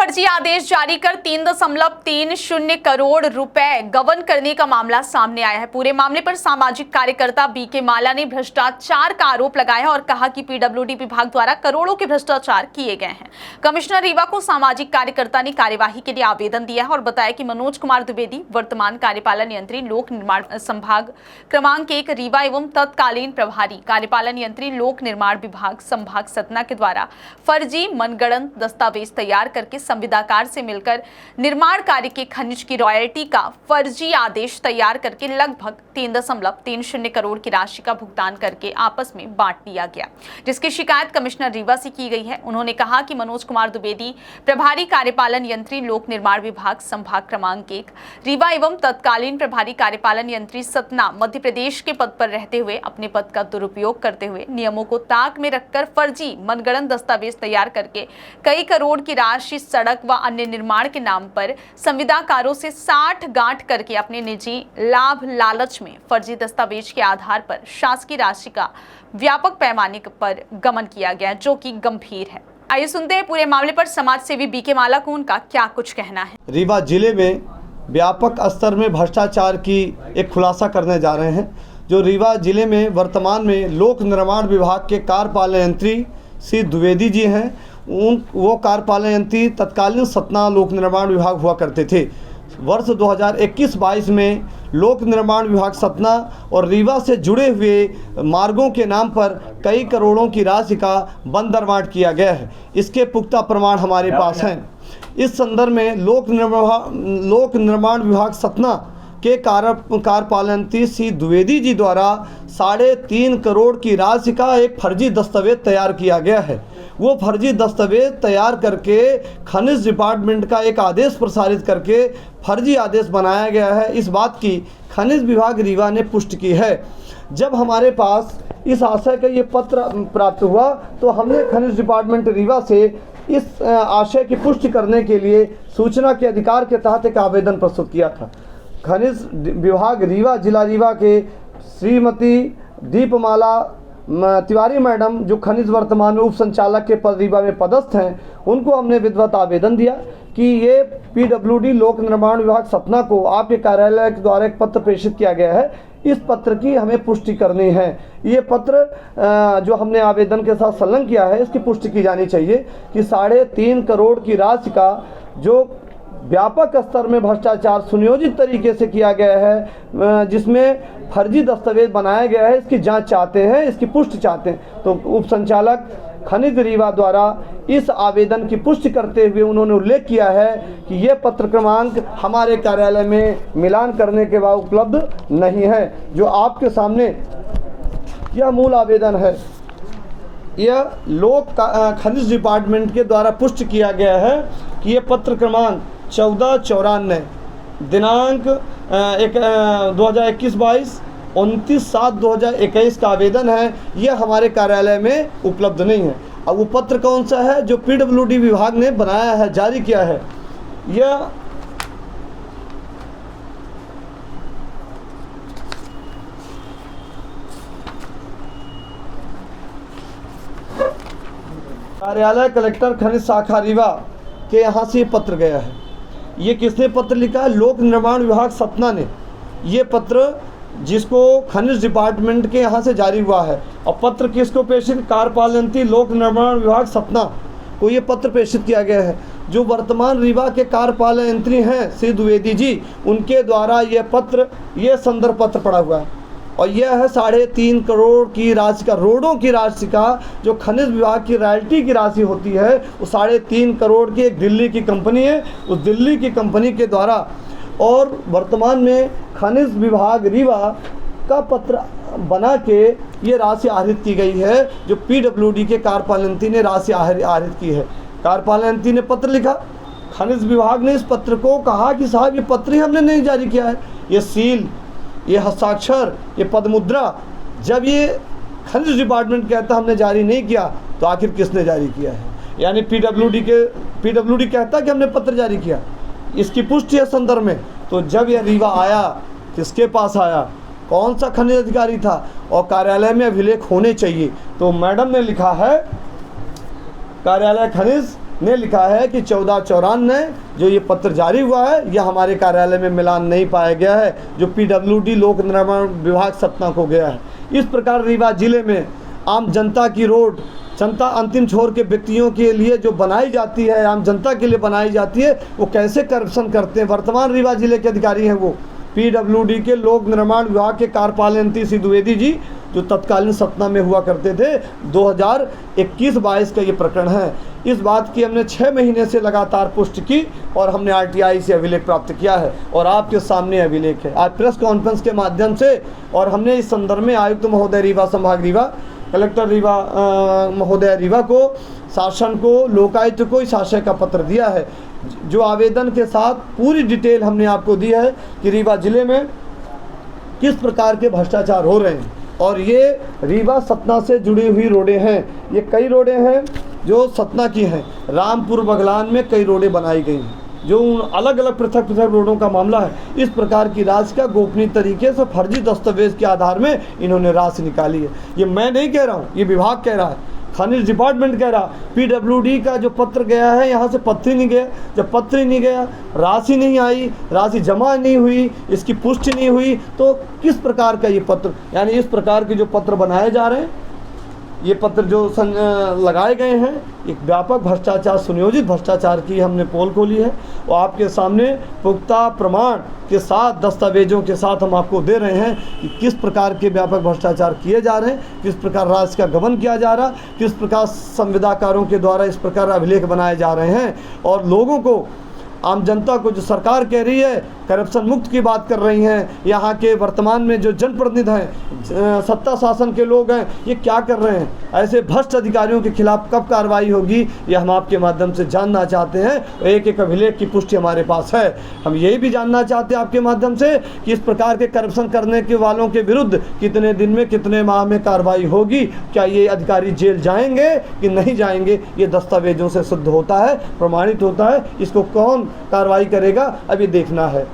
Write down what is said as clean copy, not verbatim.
फर्जी आदेश जारी कर 3.30 करोड़ रुपए गबन करने का मामला सामने आया है। पूरे मामले पर सामाजिक कार्यकर्ता बीके माला ने भ्रष्टाचार का आरोप लगाया और कहा कि पीडब्ल्यूडी विभाग द्वारा करोड़ों के भ्रष्टाचार किए गए हैं। कमिश्नर रीवा को सामाजिक कार्यकर्ता ने कार्यवाही के लिए आवेदन दिया है और बताया कि मनोज कुमार द्विवेदी वर्तमान कार्यपालन यंत्री लोक निर्माण संभाग क्रमांक 1 रीवा एवं तत्कालीन प्रभारी कार्यपालन यंत्री लोक निर्माण विभाग संभाग सतना के द्वारा फर्जी मनगढ़ंत दस्तावेज तैयार करके संविदाकार से मिलकर निर्माण कार्य के खनिज की रॉयल्टी का फर्जी आदेश तैयार करके लगभग 3.30 करोड़ की राशि का भुगतान करके आपस में बांट दिया गया, जिसकी शिकायत कमिश्नर रीवा से की गई है। उन्होंने कहा कि मनोज कुमार द्विवेदी प्रभारी कार्यपालन यंत्री लोक निर्माण विभाग संभाग क्रमांक 1 रीवा एवं तत्कालीन प्रभारी कार्यपालन यंत्री सतना मध्य प्रदेश के पद पर रहते हुए अपने पद का दुरुपयोग करते हुए नियमों को ताक में रखकर फर्जी मनगढ़ंत दस्तावेज तैयार करके कई करोड़ की राशि सड़क व अन्य निर्माण के नाम पर संविदाकारों से 60 गांठ करके अपने निजी लाभ लालच में फर्जी दस्तावेज के आधार पर शासकीय राशि का व्यापक पैमाने पर गबन किया गया, जो कि गंभीर है। आइए सुनते हैं पूरे मामले पर समाज सेवी बीके माला को उनका क्या कुछ कहना है। रीवा जिले में व्यापक स्तर में भ्रष्टाचार की एक खुलासा करने जा रहे हैं। जो रीवा जिले में वर्तमान में लोक निर्माण विभाग के कार्यपालन यंत्री श्री द्विवेदी जी हैं, वो कार्यपालन यंत्री तत्कालीन सतना लोक निर्माण विभाग हुआ करते थे। वर्ष 2021-22 में लोक निर्माण विभाग सतना और रीवा से जुड़े हुए मार्गों के नाम पर कई करोड़ों की राशि का बंदरबांट किया गया है। इसके पुख्ता प्रमाण हमारे पास हैं। इस संदर्भ में लोक निर्माण विभाग सतना के कार्यपालन यंत्री श्री द्विवेदी जी द्वारा 3.5 करोड़ की राशि का एक फर्जी दस्तावेज तैयार किया गया है। वो फर्जी दस्तावेज तैयार करके खनिज डिपार्टमेंट का एक आदेश प्रसारित करके फर्जी आदेश बनाया गया है। इस बात की खनिज विभाग रीवा ने पुष्टि की है। जब हमारे पास इस आशय का ये पत्र प्राप्त हुआ तो हमने खनिज डिपार्टमेंट रीवा से इस आशय की पुष्टि करने के लिए सूचना के अधिकार के तहत एक आवेदन प्रस्तुत किया था। खनिज विभाग रीवा जिला रीवा के श्रीमती दीपमाला तिवारी मैडम, जो खनिज वर्तमान में उप संचालक के पद रीवा में पदस्थ हैं, उनको हमने विधिवत आवेदन दिया कि ये पीडब्ल्यूडी लोक निर्माण विभाग सतना को आपके कार्यालय के द्वारा एक पत्र प्रेषित किया गया है। इस पत्र की हमें पुष्टि करनी है। ये पत्र जो हमने आवेदन के साथ संलग्न किया है, इसकी पुष्टि की जानी चाहिए कि 3.5 करोड़ की राशि का जो व्यापक स्तर में भ्रष्टाचार सुनियोजित तरीके से किया गया है, जिसमें फर्जी दस्तावेज बनाया गया है, इसकी जांच चाहते हैं, इसकी पुष्टि चाहते हैं। तो उप संचालक खनिज रीवा द्वारा इस आवेदन की पुष्टि करते हुए उन्होंने उल्लेख किया है कि ये पत्र क्रमांक हमारे कार्यालय में मिलान करने के बाद उपलब्ध नहीं है। जो आपके सामने यह मूल आवेदन है, यह खनिज डिपार्टमेंट के द्वारा पुष्टि किया गया है कि यह पत्र क्रमांक 1494 दिनांक 2021-22 29/7/2021 का आवेदन है। यह हमारे कार्यालय में उपलब्ध नहीं है। अब वो पत्र कौन सा है जो पीडब्ल्यूडी विभाग ने बनाया है, जारी किया है? यह कार्यालय कलेक्टर खनिज शाखा रीवा के यहाँ से पत्र गया है। ये किसने पत्र लिखा है? लोक निर्माण विभाग सतना ने ये पत्र, जिसको खनिज डिपार्टमेंट के यहाँ से जारी हुआ है। और पत्र किसको प्रेषित? कार्यपालन यंत्री लोक निर्माण विभाग सतना को ये पत्र प्रेषित किया गया है। जो वर्तमान रीवा के कार्यपालन यंत्री हैं श्री द्विवेदी जी, उनके द्वारा ये पत्र, ये संदर्भ पत्र पड़ा हुआ है। और यह है 3.5 करोड़ की राशि का, रोडों की राशि का, जो खनिज विभाग की रॉयल्टी की राशि होती है, वो 3.5 करोड़ की एक दिल्ली की कंपनी है, उस दिल्ली की कंपनी के द्वारा। और वर्तमान में खनिज विभाग रीवा का पत्र बना के ये राशि आहरित की गई है, जो पीडब्ल्यूडी के कार्यपालन यंत्री ने राशि आहरित की है। कार्यपालन यंत्री ने पत्र लिखा, खनिज विभाग ने इस पत्र को कहा कि साहब ये पत्र ही हमने नहीं जारी किया है, ये सील, ये हस्ताक्षर, ये पदमुद्रा। जब ये खनिज डिपार्टमेंट कहता हमने जारी नहीं किया, तो आखिर किसने जारी किया है? यानी पीडब्ल्यूडी कहता कि हमने पत्र जारी किया। इसकी पुष्टि है संदर्भ में। तो जब यह रीवा आया, किसके पास आया, कौन सा खनिज अधिकारी था, और कार्यालय में अभिलेख होने चाहिए। तो मैडम ने लिखा है कार्यालय खनिज ने लिखा है कि 14/94 जो ये पत्र जारी हुआ है यह हमारे कार्यालय में मिलान नहीं पाया गया है, जो PWD लोक निर्माण विभाग सतना को गया है। इस प्रकार रीवा जिले में आम जनता की रोड, जनता अंतिम छोर के व्यक्तियों के लिए जो बनाई जाती है, आम जनता के लिए बनाई जाती है, वो कैसे करप्शन करते हैं। वर्तमान रीवा जिले के अधिकारी हैं वो PWD के लोक निर्माण विभाग के कार्यपालन मंत्री श्री द्विवेदी जी, जो तत्कालीन सतना में हुआ करते थे। 2021-22 का ये प्रकरण है। इस बात की हमने 6 महीने से लगातार पुष्टि की और हमने RTI से अभिलेख प्राप्त किया है और आपके सामने अभिलेख है आज प्रेस कॉन्फ्रेंस के माध्यम से। और हमने इस संदर्भ में आयुक्त महोदय रीवा, संभाग रीवा, कलेक्टर रीवा महोदय रीवा को, शासन को, लोकायुक्त को इस आशय का पत्र दिया है, जो आवेदन के साथ पूरी डिटेल हमने आपको दी है कि रीवा जिले में किस प्रकार के भ्रष्टाचार हो रहे हैं। और ये रीवा सतना से जुड़ी हुई रोडें हैं, ये कई रोडें हैं जो सतना की हैं। रामपुर बगलान में कई रोडें बनाई गई हैं, जो अलग अलग पृथक पृथक रोडों का मामला है। इस प्रकार की राशि का गोपनीय तरीके से फर्जी दस्तावेज के आधार में इन्होंने राशि निकाली है। ये मैं नहीं कह रहा हूँ, ये विभाग कह रहा है, खनिज डिपार्टमेंट कह रहा। PWD का जो पत्र गया है यहाँ से पत्र ही नहीं गया। जब पत्र ही नहीं गया, राशि नहीं आई, राशि जमा नहीं हुई, इसकी पुष्टि नहीं हुई, तो किस प्रकार का ये पत्र, यानी इस प्रकार के जो पत्र बनाए जा रहे हैं, ये पत्र जो लगाए गए हैं, एक व्यापक भ्रष्टाचार, सुनियोजित भ्रष्टाचार की हमने पोल खोली है। और आपके सामने पुख्ता प्रमाण के साथ, दस्तावेजों के साथ हम आपको दे रहे हैं कि किस प्रकार के व्यापक भ्रष्टाचार किए जा रहे हैं, किस प्रकार राज्य का गबन किया जा रहा, किस प्रकार संविदाकारों के द्वारा इस प्रकार अभिलेख बनाए जा रहे हैं। और लोगों को, आम जनता को, जो सरकार कह रही है करप्शन मुक्त की बात कर रही हैं, यहाँ के वर्तमान में जो जनप्रतिनिधि हैं, सत्ता शासन के लोग हैं, ये क्या कर रहे हैं। ऐसे भ्रष्ट अधिकारियों के खिलाफ कब कार्रवाई होगी, ये हम आपके माध्यम से जानना चाहते हैं। एक एक अभिलेख की पुष्टि हमारे पास है। हम यही भी जानना चाहते हैं आपके माध्यम से कि इस प्रकार के करप्शन करने के वालों के विरुद्ध कितने दिन में, कितने माह में कार्रवाई होगी। क्या ये अधिकारी जेल जाएंगे कि नहीं जाएंगे, ये दस्तावेजों से सिद्ध होता है, प्रमाणित होता है। इसको कौन कार्रवाई करेगा, अब ये देखना है।